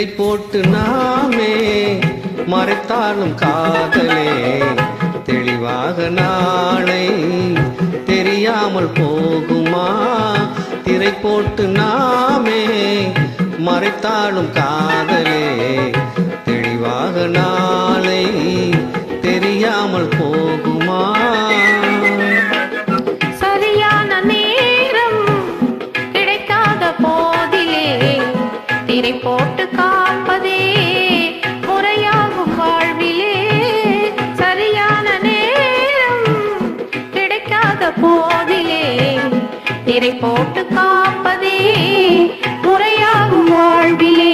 திரை போட்டு நாமே மறைத்தாலும் காதலே தெளிவாக நாளை தெரியாமல் போகுமா? திரை போட்டு நாமே மறைத்தாலும் காதலே தெளிவாக நாளை தெரியாமல் போகுமா? சரியான நேரம் கிடைக்காத போதிலே திரை போட்டு காப்பதே முறையாகும் வாழ்விலே. சரியான நேரம் கிடைக்காத போதிலே திரை போட்டு காப்பதே முறையாகும் வாழ்விலே.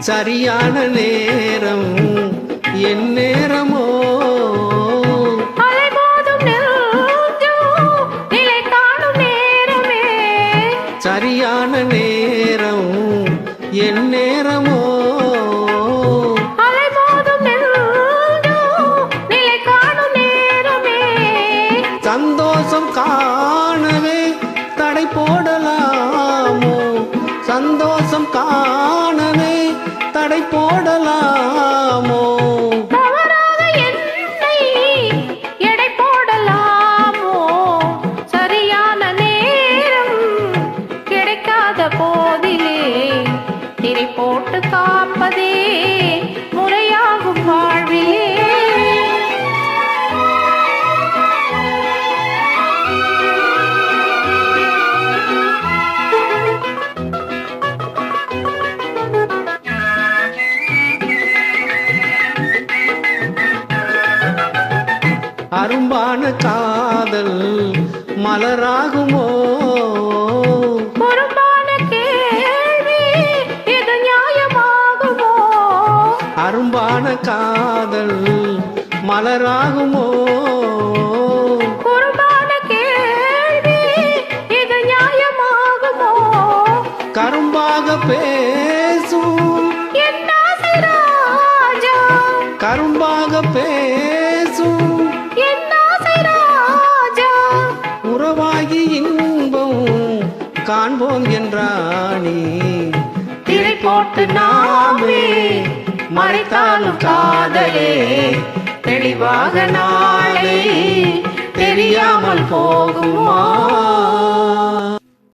சரியான நேரம் என் நேரமோ சரியான நேரம் என் நேரமோ சந்தோஷம் காணவே தடை போடலாமோ? சந்தோஷம் காணவே தடை போடலாமோ? தவறாக என்னை எடை போடலாமோ? சரியான நேரம் கிடைக்காத போதிலே திரை போட்டு காப்பதே முறையாகும் வாழ்விலே. அரும்பான காதல் மலராகுமோ? பொறுப்பான கேள்வி இது நியாயமாகுமோ? அரும்பான காதல் மலராகுமோ? பொறுப்பான கேள்வி இது நியாயமாகுமோ? கரும்பாக பேசும் என் ஆசை ராஜா, கரும்பாக பேசும் உறவாகி இன்பம் காண்போம் என்றானே. திரை போட்டு நாமே மறைத்தாலும் காதலே தெளிவாக நாளை தெரியாமல் போகுமா?